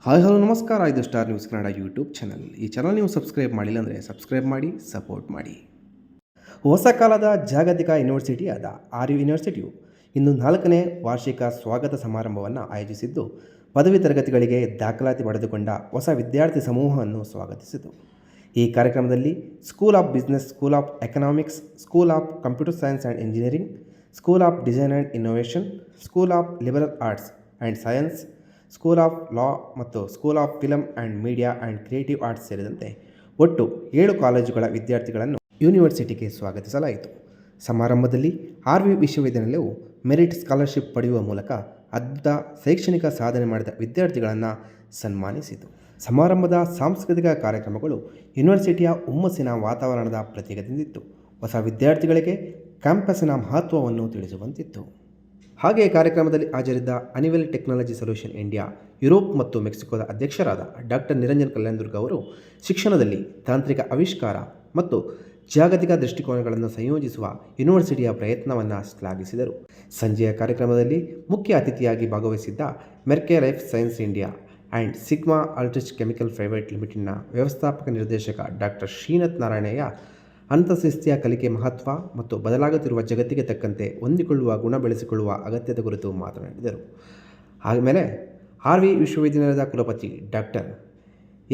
Hi hello ನಮಸ್ಕಾರ, ಇದು star news Kannada YouTube channel. ಈ ಚಾನಲ್ ನೀವು ಸಬ್ಸ್ಕ್ರೈಬ್ ಮಾಡಿಲ್ಲ ಅಂದರೆ ಸಬ್ಸ್ಕ್ರೈಬ್ ಮಾಡಿ, ಸಪೋರ್ಟ್ ಮಾಡಿ. ಹೊಸ ಕಾಲದ ಜಾಗತಿಕ ಯೂನಿವರ್ಸಿಟಿಯಾದ ಆರ್ವಿ ಯೂನಿವರ್ಸಿಟಿಯು ಇಂದು 4ನೇ ವಾರ್ಷಿಕ ಸ್ವಾಗತ ಸಮಾರಂಭವನ್ನು ಆಯೋಜಿಸಿದ್ದು, ಪದವಿ ತರಗತಿಗಳಿಗೆ ದಾಖಲಾತಿ ಪಡೆದುಕೊಂಡ ಹೊಸ ವಿದ್ಯಾರ್ಥಿ ಸಮೂಹವನ್ನು ಸ್ವಾಗತಿಸಿತು. ಈ ಕಾರ್ಯಕ್ರಮದಲ್ಲಿ school of business, school of economics, school of computer science and engineering, school of design and innovation, school of liberal arts and science, school of law ಮತ್ತು school of film and media and creative arts ಸೇರಿದಂತೆ ಒಟ್ಟು 7 ಕಾಲೇಜುಗಳ ವಿದ್ಯಾರ್ಥಿಗಳನ್ನು ಯೂನಿವರ್ಸಿಟಿಗೆ ಸ್ವಾಗತಿಸಲಾಯಿತು. ಸಮಾರಂಭದಲ್ಲಿ R V ವಿಶ್ವವಿದ್ಯಾನಿಲಯವು merit scholarship ಪಡೆಯುವ ಮೂಲಕ ಅದ್ಭುತ ಶೈಕ್ಷಣಿಕ ಸಾಧನೆ ಮಾಡಿದ ವಿದ್ಯಾರ್ಥಿಗಳನ್ನು ಸನ್ಮಾನಿಸಿತು. ಸಮಾರಂಭದ ಸಾಂಸ್ಕೃತಿಕ ಕಾರ್ಯಕ್ರಮಗಳು ಯೂನಿವರ್ಸಿಟಿಯ ಹುಮ್ಮಸ್ಸಿನ ವಾತಾವರಣದ ಪ್ರತೀಕದಿಂದಿತ್ತು. ಹೊಸ ವಿದ್ಯಾರ್ಥಿಗಳಿಗೆ ಕ್ಯಾಂಪಸ್ಸಿನ ಮಹತ್ವವನ್ನು ತಿಳಿಸುವಂತಿತ್ತು. ಹಾಗೆಯೇ ಕಾರ್ಯಕ್ರಮದಲ್ಲಿ ಹಾಜರಿದ್ದ Honeywell technology solution India Europe ಮತ್ತು ಮೆಕ್ಸಿಕೋದ ಅಧ್ಯಕ್ಷರಾದ ಡಾಕ್ಟರ್ ನಿರಂಜನ್ ಕಲ್ಯಾಣದುರ್ಗ ಅವರು ಶಿಕ್ಷಣದಲ್ಲಿ ತಾಂತ್ರಿಕ ಆವಿಷ್ಕಾರ ಮತ್ತು ಜಾಗತಿಕ ದೃಷ್ಟಿಕೋನಗಳನ್ನು ಸಂಯೋಜಿಸುವ ಯೂನಿವರ್ಸಿಟಿಯ ಪ್ರಯತ್ನವನ್ನು ಶ್ಲಾಘಿಸಿದರು. ಸಂಜೆಯ ಕಾರ್ಯಕ್ರಮದಲ್ಲಿ ಮುಖ್ಯ ಅತಿಥಿಯಾಗಿ ಭಾಗವಹಿಸಿದ್ದ Merck life science India and Sigma Aldrich chemical private ಲಿಮಿಟೆಡ್ನ ವ್ಯವಸ್ಥಾಪಕ ನಿರ್ದೇಶಕ ಡಾಕ್ಟರ್ ಶ್ರೀನಾಥ್ ನಾರಾಯಣಯ್ಯ ಅಂತರ್ಶಿಸ್ತೀಯ ಕಲಿಕೆ ಮಹತ್ವ ಮತ್ತು ಬದಲಾಗುತ್ತಿರುವ ಜಗತ್ತಿಗೆ ತಕ್ಕಂತೆ ಹೊಂದಿಕೊಳ್ಳುವ ಗುಣ ಬೆಳೆಸಿಕೊಳ್ಳುವ ಅಗತ್ಯದ ಕುರಿತು ಮಾತನಾಡಿದರು. ಆಮೇಲೆ ಆರ್ವಿ ವಿಶ್ವವಿದ್ಯಾನಿಲಯದ ಕುಲಪತಿ ಡಾಕ್ಟರ್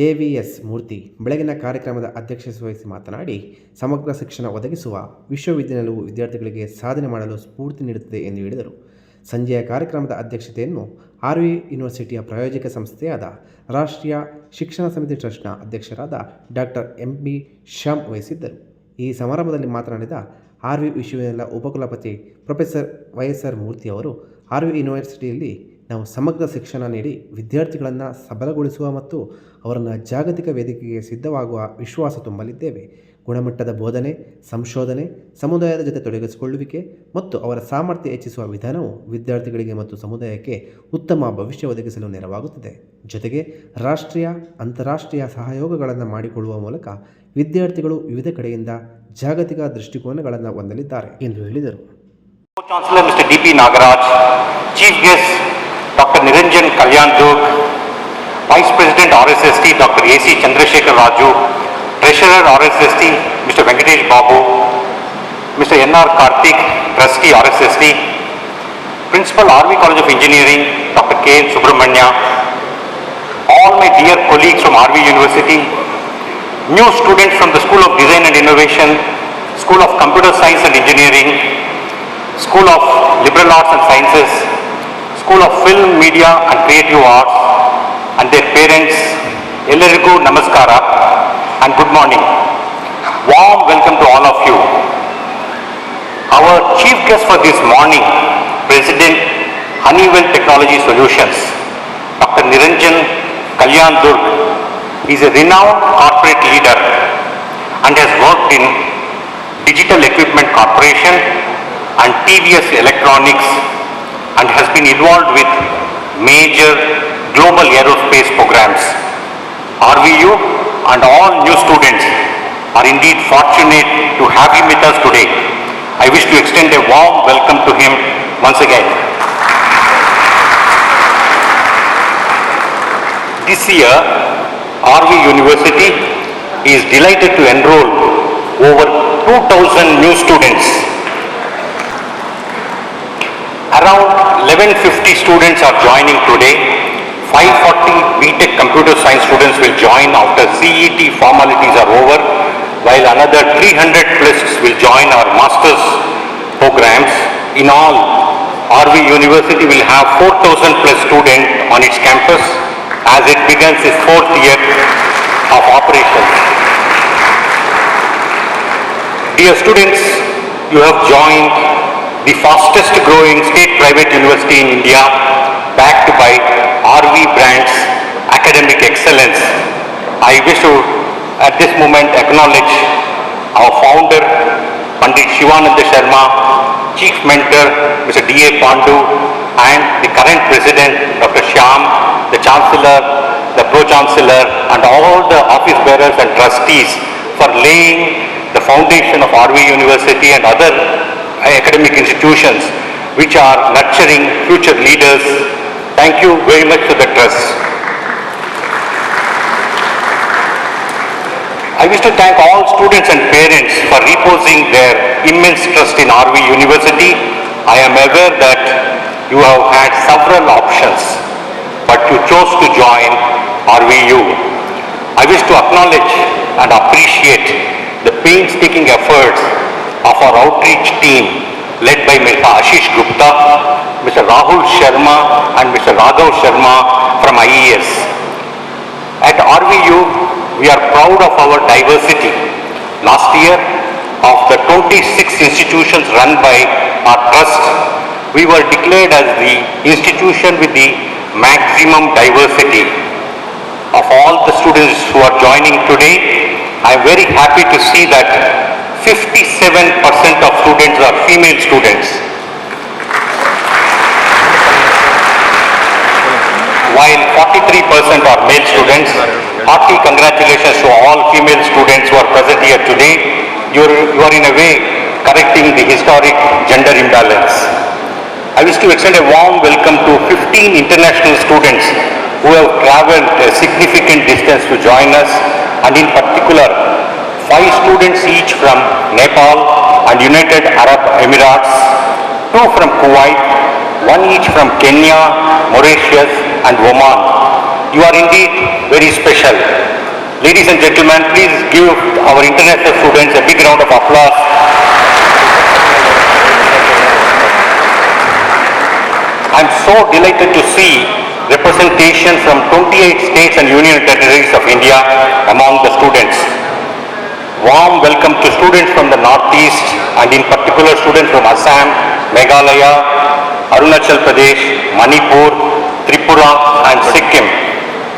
AVS ಮೂರ್ತಿ ಬೆಳಗಿನ ಕಾರ್ಯಕ್ರಮದ ಅಧ್ಯಕ್ಷತೆ ವಹಿಸಿ ಮಾತನಾಡಿ, ಸಮಗ್ರ ಶಿಕ್ಷಣ ಒದಗಿಸುವ ವಿಶ್ವವಿದ್ಯಾನಿಲಯವು ವಿದ್ಯಾರ್ಥಿಗಳಿಗೆ ಸಾಧನೆ ಮಾಡಲು ಸ್ಫೂರ್ತಿ ನೀಡುತ್ತದೆ ಎಂದು ಹೇಳಿದರು. ಸಂಜೆಯ ಕಾರ್ಯಕ್ರಮದ ಅಧ್ಯಕ್ಷತೆಯನ್ನು ಆರ್ವಿ ಯೂನಿವರ್ಸಿಟಿಯ ಪ್ರಾಯೋಜಕ ಸಂಸ್ಥೆಯಾದ ರಾಷ್ಟ್ರೀಯ ಶಿಕ್ಷಣ ಸಮಿತಿ ಟ್ರಸ್ಟ್ನ ಅಧ್ಯಕ್ಷರಾದ ಡಾಕ್ಟರ್ MB ಶ್ಯಾಮ್ ವಹಿಸಿದ್ದರು. ಈ ಸಮಾರಂಭದಲ್ಲಿ ಮಾತನಾಡಿದ ಆರ್ವಿ ವಿಶ್ವವಿದ್ಯಾನಿಲಯದ ಉಪಕುಲಪತಿ ಪ್ರೊಫೆಸರ್ YSR ಮೂರ್ತಿ ಅವರು, ಆರ್ವಿ ಯೂನಿವರ್ಸಿಟಿಯಲ್ಲಿ ನಾವು ಸಮಗ್ರ ಶಿಕ್ಷಣ ನೀಡಿ ವಿದ್ಯಾರ್ಥಿಗಳನ್ನು ಸಬಲಗೊಳಿಸುವ ಮತ್ತು ಅವರನ್ನು ಜಾಗತಿಕ ವೇದಿಕೆಗೆ ಸಿದ್ಧವಾಗುವ ವಿಶ್ವಾಸ ತುಂಬಲಿದ್ದೇವೆ. ಗುಣಮಟ್ಟದ ಬೋಧನೆ, ಸಂಶೋಧನೆ, ಸಮುದಾಯದ ಜೊತೆ ತೊಡಗಿಸಿಕೊಳ್ಳುವಿಕೆ ಮತ್ತು ಅವರ ಸಾಮರ್ಥ್ಯ ಹೆಚ್ಚಿಸುವ ವಿಧಾನವು ವಿದ್ಯಾರ್ಥಿಗಳಿಗೆ ಮತ್ತು ಸಮುದಾಯಕ್ಕೆ ಉತ್ತಮ ಭವಿಷ್ಯ ಒದಗಿಸಲು ನೆರವಾಗುತ್ತದೆ. ಜೊತೆಗೆ ರಾಷ್ಟ್ರೀಯ, ಅಂತಾರಾಷ್ಟ್ರೀಯ ಸಹಯೋಗಗಳನ್ನು ಮಾಡಿಕೊಳ್ಳುವ ಮೂಲಕ ವಿದ್ಯಾರ್ಥಿಗಳು ವಿವಿಧ ಕಡೆಯಿಂದ ಜಾಗತಿಕ ದೃಷ್ಟಿಕೋನಗಳನ್ನು ಹೊಂದಲಿದ್ದಾರೆ ಎಂದು ಹೇಳಿದರು. Chancellor mister DP Nagaraj, chief guest doctor Niranjan Kalyanadurg, vice president RSST doctor AC Chandrashekar Raju, Treasurer RSST Mr. Venkatesh Babu, Mr. NR Karthik, Trustee RSST, Principal RV College of Engineering Dr. K. Subramanya, all my dear colleagues from RV University, new students from the School of Design and Innovation, School of Computer Science and Engineering, School of Liberal Arts and Sciences, School of Film, Media and Creative Arts, and their parents, Ellarigu Namaskara and good morning. Warm welcome to all of you. Our chief guest for this morning, President Honeywell Technology Solutions, Dr. Niranjan Kalyandur, is a renowned corporate leader and has worked in Digital Equipment Corporation and TVS Electronics and has been involved with major global aerospace programs. RVU and all new students are indeed fortunate to have him with us today. I wish to extend a warm welcome to him once again. This year, RV University is delighted to enroll over 2,000 new students. Around 1150 students are joining today. 540 BTech Computer Science students will join after CET formalities are over, while another 300 plus will join our master's programs. In all, RV University will have 4,000 plus students on its campus as it begins its 4th year of operations. Dear students, you have joined the fastest growing state private university in India, backed by RV Brands Academic Excellence. I wish to at this moment acknowledge our founder Pandit Shivananda Sharma, Chief Mentor Mr. D.A. Pandu, and the current President Dr. Shyam, the Chancellor, the Pro-Chancellor and all the office bearers and trustees for laying the foundation of RV University and other academic institutions which are nurturing future leaders. Thank you very much to the trust. I wish to thank all students and parents for reposing their immense trust in RV University. I am aware that you have had several options, but you chose to join RVU. I wish to acknowledge and appreciate the painstaking efforts of our outreach team led by Mr. Ashish Gupta, Mr. Rahul Sharma and Mr. Raghav Sharma from IES. At RVU, we are proud of our diversity. Last year, of the 26 institutions run by our trust, we were declared as the institution with the maximum diversity. Of all the students who are joining today, I am very happy to see that 57% of students are female students, while 43% are male students. Hearty congratulations to all female students who are present here today. You are in a way correcting the historic gender imbalance. I wish to extend a warm welcome to 15 international students who have travelled a significant distance to join us, and in particular 5 students each from Nepal and United Arab Emirates, 2 from Kuwait, 1 each from Kenya, Mauritius and Oman. You are indeed very special. Ladies and gentlemen, please give our international students a big round of applause. I am so delighted to see representation from 28 states and union territories of India among the students. Warm welcome to students from the Northeast and in particular students from Assam, Meghalaya, Arunachal Pradesh, Manipur, Tripura and Sikkim.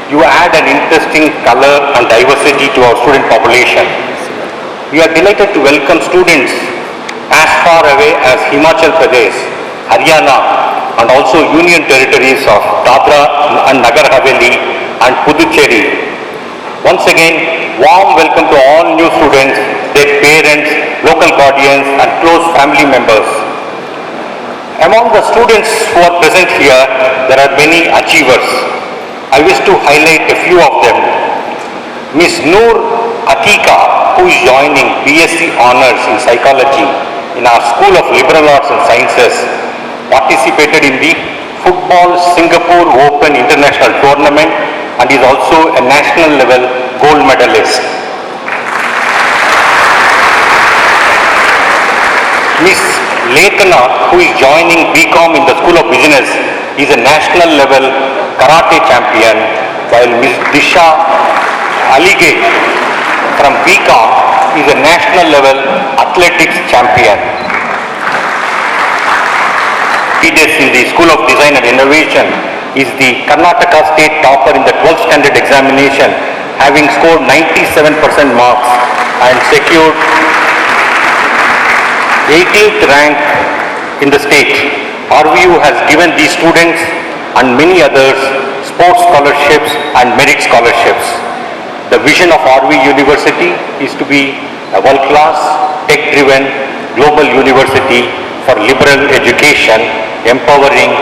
You add an interesting color and diversity to our student population. We are delighted to welcome students as far away as Himachal Pradesh, Haryana and also union territories of Dadra and Nagar Haveli and Puducherry. Once again, warm welcome to all new students, their parents, local guardians and close family members. Among the students who are present here, there are many achievers. I wish to highlight a few of them. Ms. Noor Atika, who is joining BSc Honours in Psychology in our School of Liberal Arts and Sciences, participated in the Football Singapore Open International Tournament and is also a national level gold medalist. Ms. Lekana, who is joining BCom in the School of Business, is a national level karate champion, while Ms. Disha Alige from BCom is a national level athletics champion. Tejas in the School of Design and Innovation is the Karnataka state topper in the 12th standard examination, having scored 97% marks and secured 18th rank in the state. RVU has given these students and many others sports scholarships and merit scholarships. The vision of RV University is to be a world-class, tech-driven global university for liberal education, empowering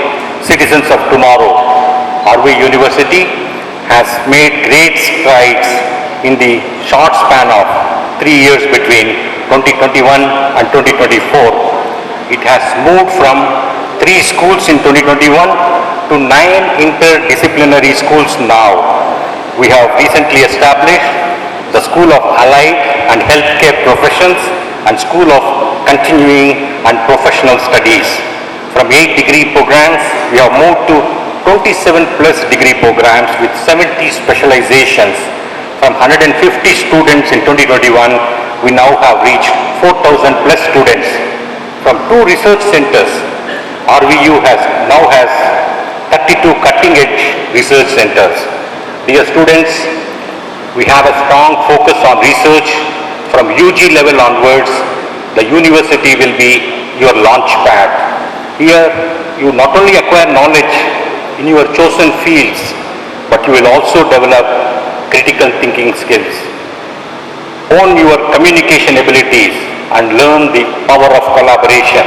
citizens of tomorrow. RV University has made great strides in the short span of 3 years between 2021 and 2024. It has moved from 3 schools in 2021 to 9 interdisciplinary schools now. We have recently established the School of Allied and Healthcare Professions and School of Continuing and Professional Studies. From 8 degree programs, we have moved to 27 plus degree programs with 70 specializations. From 150 students in 2021, we now have reached 4,000 plus students. From 2 research centers, RVU now has 32 cutting-edge research centers. Dear students, we have a strong focus on research. From UG level onwards, the university will be your launch pad. Here, you not only acquire knowledge in your chosen fields, but you will also develop critical thinking skills. Hone your communication abilities and learn the power of collaboration.